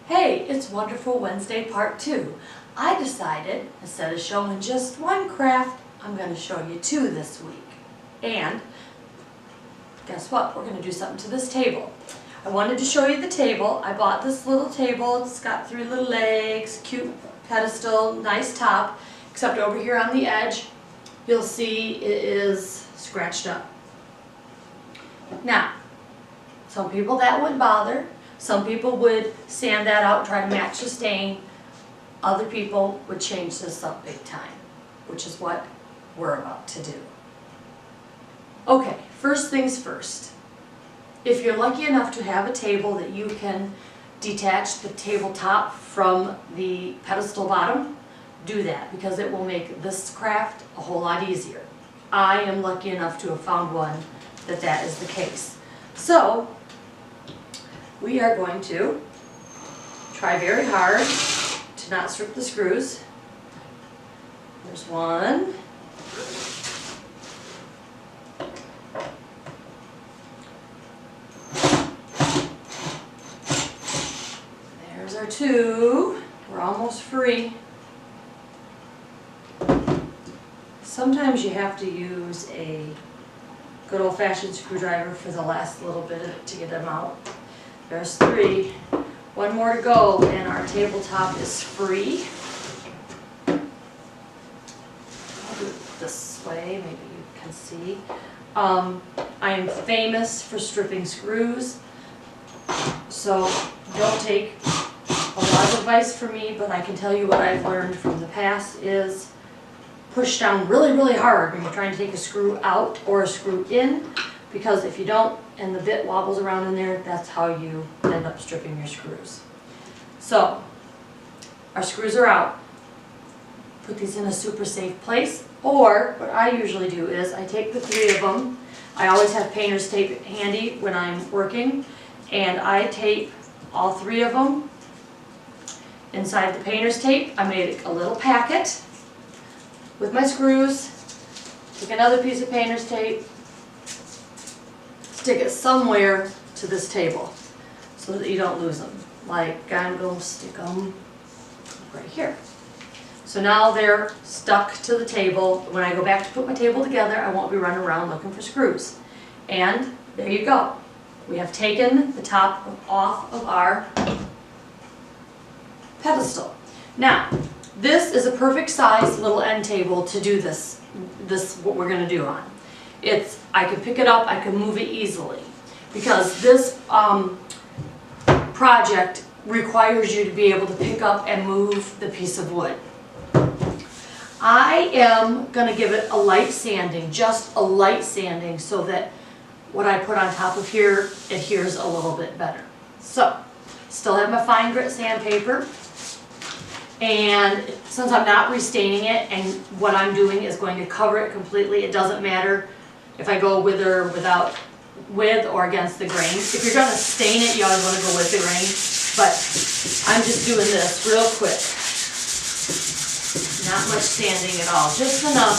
Hey, it's Wonderful Wednesday Part 2. I decided, instead of showing just one craft, I'm going to show you two this week. And guess what? We're going to do something to this table. I wanted to show you the table. I bought this little table. It's got 3 little legs, cute pedestal, nice top, except over here on the edge, you'll see it is scratched up. Now, some people that wouldn't bother. Some people would sand that out, try to match the stain. Other people would change this up big time, which is what we're about to do. Okay, first things first. If you're lucky enough to have a table that you can detach the tabletop from the pedestal bottom, do that because it will make this craft a whole lot easier. I am lucky enough to have found one that is the case. So, we are going to try very hard to not strip the screws. There's one. There's our two. We're almost free. Sometimes you have to use a good old-fashioned screwdriver for the last little bit of it to get them out. There's 3. One more to go and our tabletop is free. I'll do it this way, maybe you can see. I am famous for stripping screws, so don't take a lot of advice from me, but I can tell you what I've learned from the past is push down really, really hard when you're trying to take a screw out or a screw in, because if you don't and the bit wobbles around in there, that's how you end up stripping your screws. So, our screws are out. Put these in a super safe place, or what I usually do is I take the 3 of them. I always have painter's tape handy when I'm working, and I tape all 3 of them inside the painter's tape. I made a little packet with my screws. Take another piece of painter's tape, stick it somewhere to this table so that you don't lose them. Like I'm going to stick them right here. So now they're stuck to the table. When I go back to put my table together, I won't be running around looking for screws. And there you go. We have taken the top off of our pedestal. Now, this is a perfect size little end table to do this what we're going to do on. I can pick it up, I can move it easily, because this project requires you to be able to pick up and move the piece of wood. I am going to give it a light sanding, just a light sanding, so that what I put on top of here adheres a little bit better. So, still have my fine grit sandpaper, and since I'm not restaining it and what I'm doing is going to cover it completely, it doesn't matter if I go with or without, with or against the grain. If you're going to stain it, you always want to go with the grain, but I'm just doing this real quick. Not much sanding at all, just enough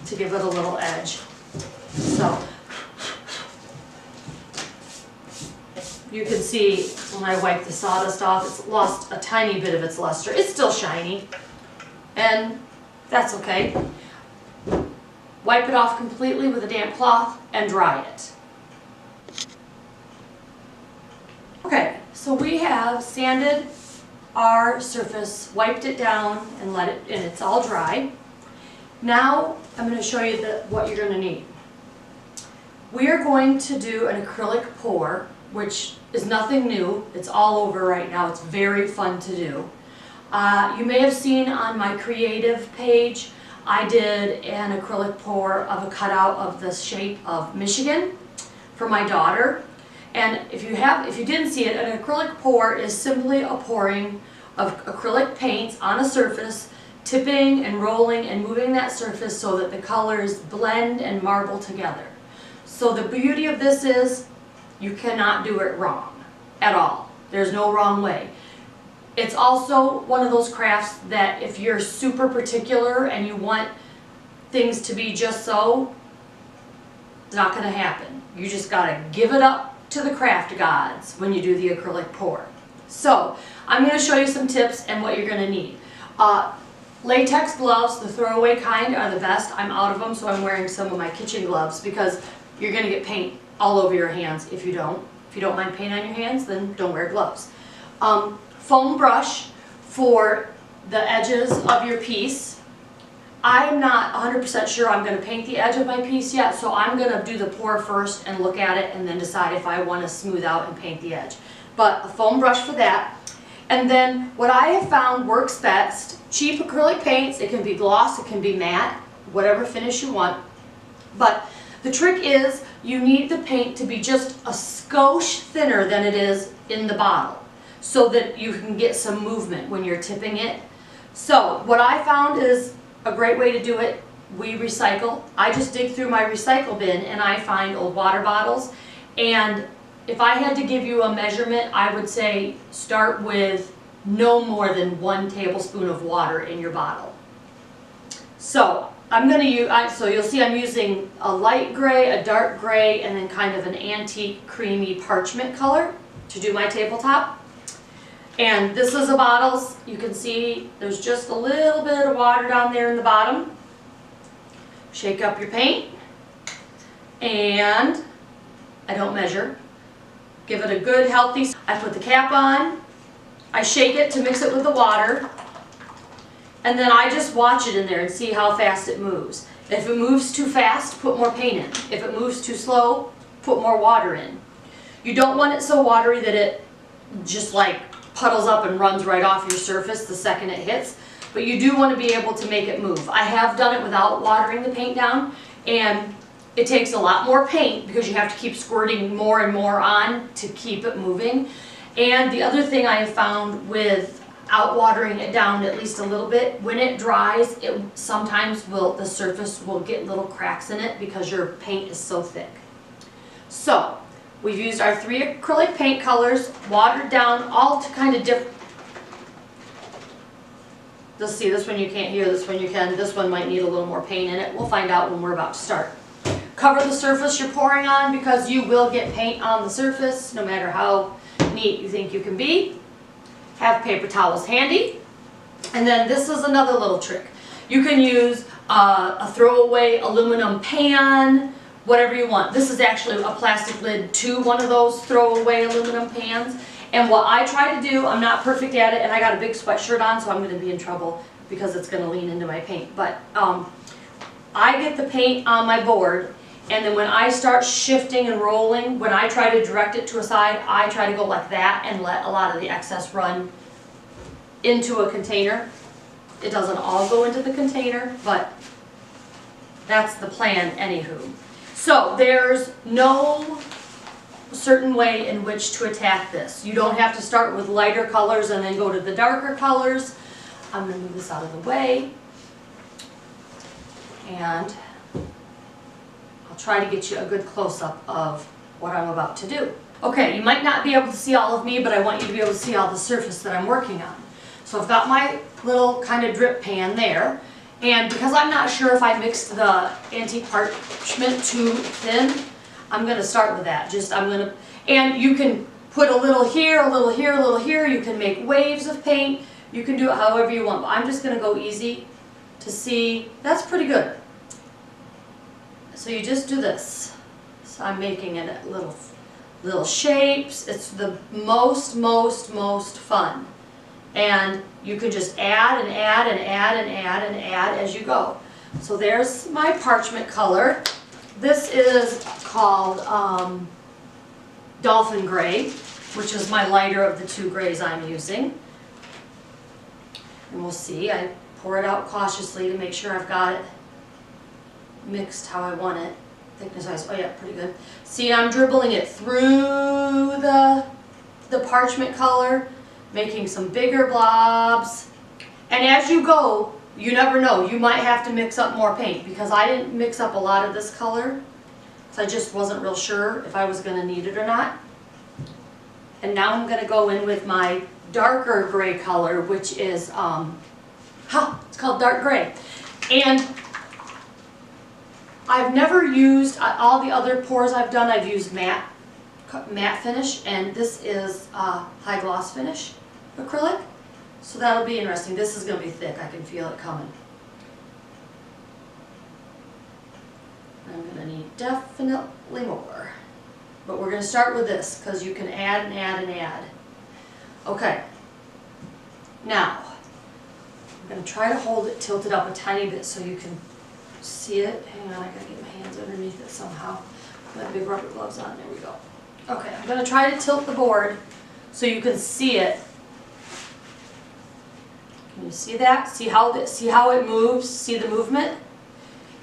to give it a little edge. So, you can see when I wipe the sawdust off, it's lost a tiny bit of its luster. It's still shiny, and that's okay. Wipe it off completely with a damp cloth and dry it. Okay, so we have sanded our surface, wiped it down, and it's all dry. Now I'm going to show you what you're going to need. We are going to do an acrylic pour, which is nothing new. It's all over right now. It's very fun to do. You may have seen on my creative page, I did an acrylic pour of a cutout of the shape of Michigan for my daughter. And if you didn't see it, an acrylic pour is simply a pouring of acrylic paints on a surface, tipping and rolling and moving that surface so that the colors blend and marble together. So the beauty of this is you cannot do it wrong at all. There's no wrong way. It's also one of those crafts that if you're super particular and you want things to be just so, it's not going to happen. You just got to give it up to the craft gods when you do the acrylic pour. So I'm going to show you some tips and what you're going to need. Latex gloves, the throwaway kind, are the best. I'm out of them, so I'm wearing some of my kitchen gloves because you're going to get paint all over your hands if you don't. If you don't mind paint on your hands, then don't wear gloves. Foam brush for the edges of your piece. I'm not 100% sure I'm going to paint the edge of my piece yet, so I'm going to do the pour first and look at it and then decide if I want to smooth out and paint the edge. But a foam brush for that. And then what I have found works best, cheap acrylic paints, it can be gloss, it can be matte, whatever finish you want. But the trick is you need the paint to be just a skosh thinner than it is in the bottle so that you can get some movement when you're tipping it. So what I found is a great way to do it, we recycle. I just dig through my recycle bin and I find old water bottles, and if I had to give you a measurement, I would say start with no more than 1 tablespoon of water in your bottle. So I'm going to use, so you'll see I'm using a light gray, a dark gray, and then kind of an antique creamy parchment color to do my tabletop. And this is the bottles. You can see there's just a little bit of water down there in the bottom. Shake up your paint, and I don't measure. Give it a good healthy, I put the cap on, I shake it to mix it with the water, and then I just watch it in there and see how fast it moves. If it moves too fast, put more paint in. If it moves too slow, put more water in. You don't want it so watery that it just like puddles up and runs right off your surface the second it hits, but you do want to be able to make it move. I have done it without watering the paint down, and it takes a lot more paint because you have to keep squirting more and more on to keep it moving. And the other thing I have found without watering it down at least a little bit, when it dries, it sometimes the surface will get little cracks in it because your paint is so thick. So we've used our 3 acrylic paint colors, watered down, all to kind of different. You'll see this one you can't hear, this one you can. This one might need a little more paint in it. We'll find out when we're about to start. Cover the surface you're pouring on because you will get paint on the surface no matter how neat you think you can be. Have paper towels handy. And then this is another little trick. You can use a throwaway aluminum pan, whatever you want. This is actually a plastic lid to one of those throwaway aluminum pans. And what I try to do, I'm not perfect at it, and I got a big sweatshirt on, so I'm going to be in trouble because it's going to lean into my paint. But I get the paint on my board, and then when I start shifting and rolling, when I try to direct it to a side, I try to go like that and let a lot of the excess run into a container. It doesn't all go into the container, but that's the plan anywho. So there's no certain way in which to attack this. You don't have to start with lighter colors and then go to the darker colors. I'm going to move this out of the way, and I'll try to get you a good close-up of what I'm about to do. Okay, you might not be able to see all of me, but I want you to be able to see all the surface that I'm working on. So I've got my little kind of drip pan there, and because I'm not sure if I mixed the antique parchment too thin, I'm going to start with that. And you can put a little here, a little here, a little here. You can make waves of paint. You can do it however you want, but I'm just going to go easy to see. That's pretty good. So you just do this. So I'm making it little shapes. It's the most fun. And you can just add and add and add and add and add as you go. So there's my parchment color. This is called Dolphin Gray, which is my lighter of the 2 grays I'm using. And we'll see, I pour it out cautiously to make sure I've got it mixed how I want it. Thickness wise, oh yeah, pretty good. See, I'm dribbling it through the parchment color, making some bigger blobs. And as you go, you never know, you might have to mix up more paint, because I didn't mix up a lot of this color, so I just wasn't real sure if I was going to need it or not. And now I'm going to go in with my darker gray color, which is, it's called dark gray. And I've never used, all the other pours I've done, I've used matte matte finish, and this is high gloss finish acrylic. So that'll be interesting. This is going to be thick. I can feel it coming. I'm going to need definitely more. But we're going to start with this because you can add and add and add. Okay. Now, I'm going to try to hold it tilted up a tiny bit so you can see it. Hang on, I got to get my hands underneath it somehow. I have big rubber gloves on. There we go. Okay, I'm going to try to tilt the board so you can see it. Can you see that? See how it moves? See the movement?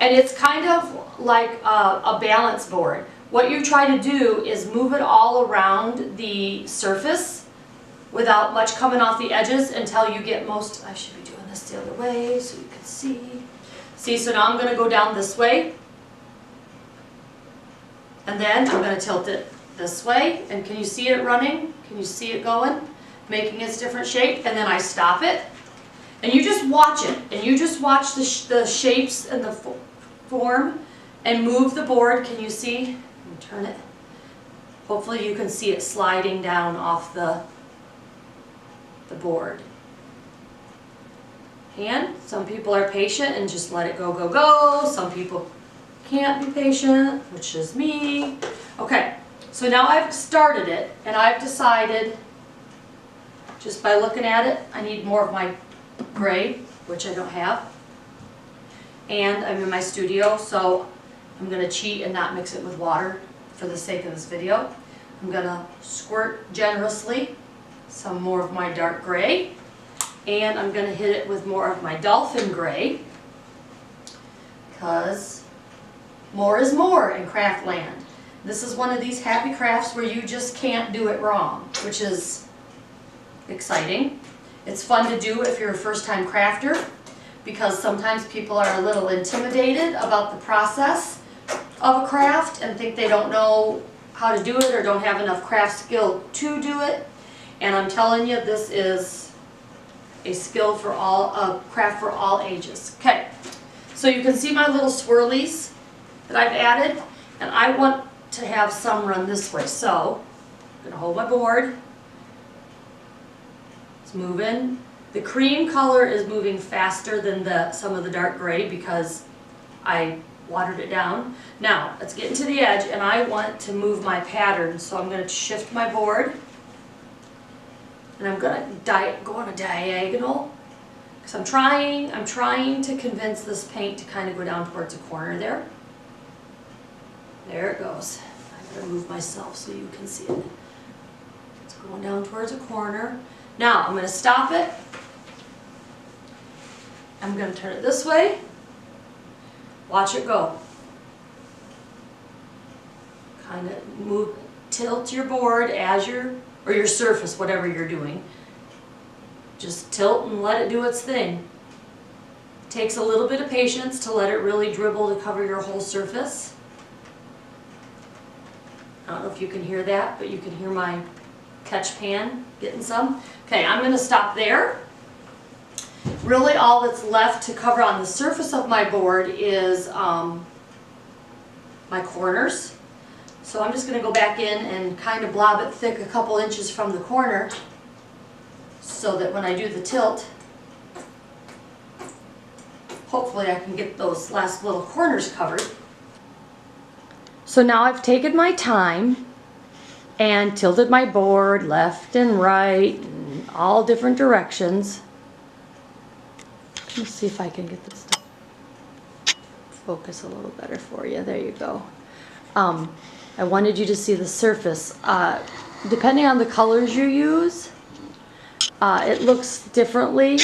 And it's kind of like a balance board. What you try to do is move it all around the surface without much coming off the edges until you get most. I should be doing this the other way so you can see. See, so now I'm going to go down this way. And then I'm going to tilt it this way. And can you see it running? Can you see it going? Making its different shape. And then I stop it. And you just watch it. And you just watch the shapes and the form. And move the board. Can you see? Let me turn it. Hopefully you can see it sliding down off the board. And some people are patient and just let it go, go, go. Some people can't be patient, which is me. Okay, so now I've started it and I've decided, just by looking at it, I need more of my gray, which I don't have. And I'm in my studio, so I'm going to cheat and not mix it with water for the sake of this video. I'm going to squirt generously some more of my dark gray. And I'm going to hit it with more of my dolphin gray, because more is more in craft land. This is one of these happy crafts where you just can't do it wrong, which is exciting. It's fun to do if you're a first-time crafter, because sometimes people are a little intimidated about the process of a craft and think they don't know how to do it or don't have enough craft skill to do it. And I'm telling you, this is a skill for all, a craft for all ages. Okay, so you can see my little swirlies that I've added, and I want to have some run this way. So I'm going to hold my board. It's moving. The cream color is moving faster than some of the dark gray because I watered it down. Now let's get into the edge, and I want to move my pattern, so I'm going to shift my board. And I'm going to go on a diagonal, because I'm trying to convince this paint to kind of go down towards a corner there. There it goes. I'm going to move myself so you can see it. It's going down towards a corner. Now I'm going to stop it. I'm going to turn it this way. Watch it go. Kind of move, tilt your board as or your surface, whatever you're doing. Just tilt and let it do its thing. It takes a little bit of patience to let it really dribble to cover your whole surface. I don't know if you can hear that, but you can hear my catch pan getting some. Okay, I'm going to stop there. Really all that's left to cover on the surface of my board is my corners. So I'm just going to go back in and kind of blob it thick a couple inches from the corner so that when I do the tilt, hopefully I can get those last little corners covered. So now I've taken my time and tilted my board left and right in all different directions. Let's see if I can get this to focus a little better for you. There you go. I wanted you to see the surface. Depending on the colors you use, it looks differently.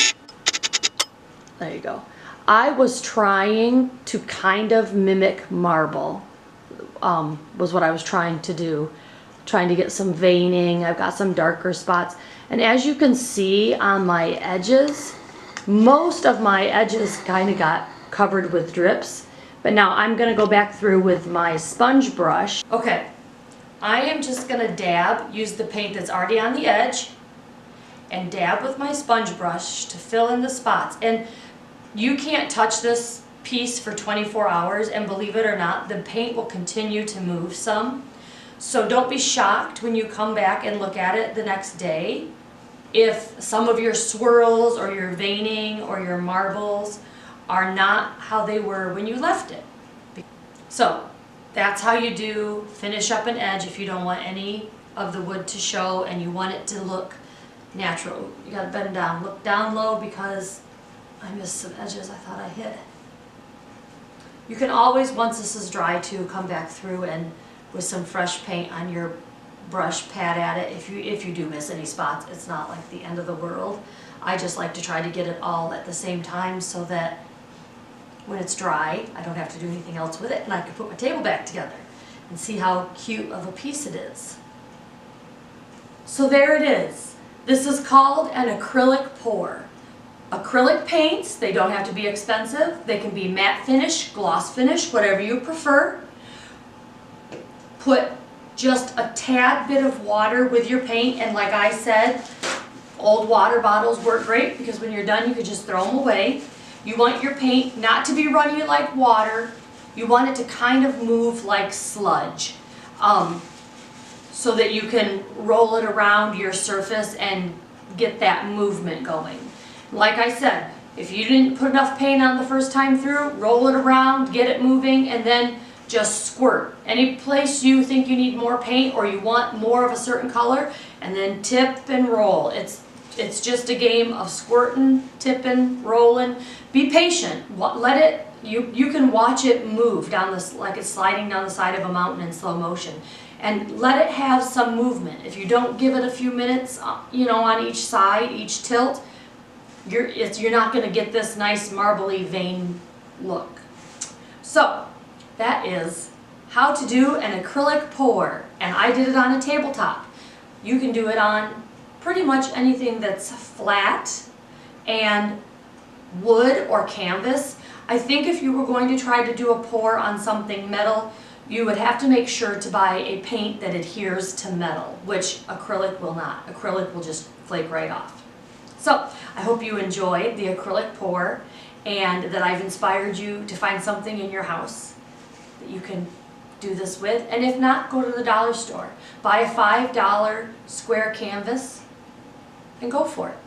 There you go. I was trying to kind of mimic marble, was what I was trying to do. Trying to get some veining. I've got some darker spots. And as you can see on my edges, most of my edges kind of got covered with drips. But now I'm going to go back through with my sponge brush. Okay, I am just going to dab, use the paint that's already on the edge, and dab with my sponge brush to fill in the spots. And you can't touch this piece for 24 hours, and believe it or not, the paint will continue to move some. So don't be shocked when you come back and look at it the next day if some of your swirls or your veining or your marbles are not how they were when you left it. So that's how you do finish up an edge if you don't want any of the wood to show and you want it to look natural. You gotta bend down, look down low because I missed some edges I thought I hit. You can always, once this is dry too, come back through and with some fresh paint on your brush, pat at it. If you do miss any spots, it's not like the end of the world. I just like to try to get it all at the same time so that when it's dry, I don't have to do anything else with it and I can put my table back together and see how cute of a piece it is. So there it is. This is called an acrylic pour. Acrylic paints, they don't have to be expensive. They can be matte finish, gloss finish, whatever you prefer. Put just a tad bit of water with your paint, and like I said, old water bottles work great because when you're done you could just throw them away. You want your paint not to be runny like water. You want it to kind of move like sludge so that you can roll it around your surface and get that movement going. Like I said, if you didn't put enough paint on the first time through, roll it around, get it moving, and then just squirt. Any place you think you need more paint or you want more of a certain color, and then tip and roll. It's just a game of squirting, tipping, rolling. Be patient. Let it, you can watch it move down this, like it's sliding down the side of a mountain in slow motion. And let it have some movement. If you don't give it a few minutes, you know, on each side, each tilt, you're not going to get this nice marbly vein look. So that is how to do an acrylic pour, and I did it on a tabletop. You can do it on pretty much anything that's flat and wood or canvas. I think if you were going to try to do a pour on something metal, you would have to make sure to buy a paint that adheres to metal, which acrylic will not. Acrylic will just flake right off. So I hope you enjoyed the acrylic pour and that I've inspired you to find something in your house that you can do this with. And if not, go to the dollar store. Buy a $5 square canvas and go for it.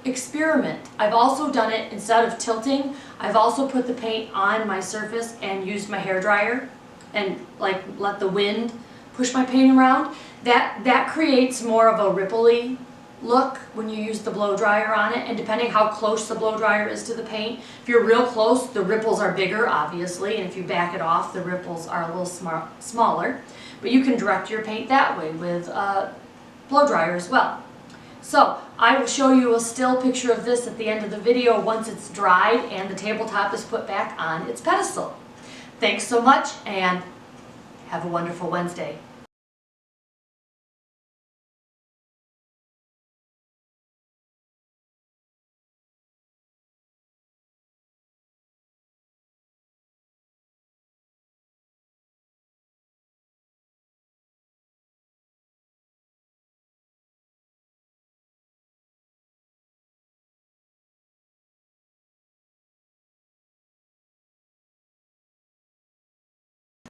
Experiment. I've also done it instead of tilting. I've also put the paint on my surface and used my hairdryer and like let the wind push my paint around. That creates more of a ripply look when you use the blow dryer on it, and depending how close the blow dryer is to the paint, if you're real close, the ripples are bigger obviously, and if you back it off, the ripples are a little smaller. But you can direct your paint that way with a blow dryer as well. So I will show you a still picture of this at the end of the video once it's dried and the tabletop is put back on its pedestal. Thanks so much and have a wonderful Wednesday.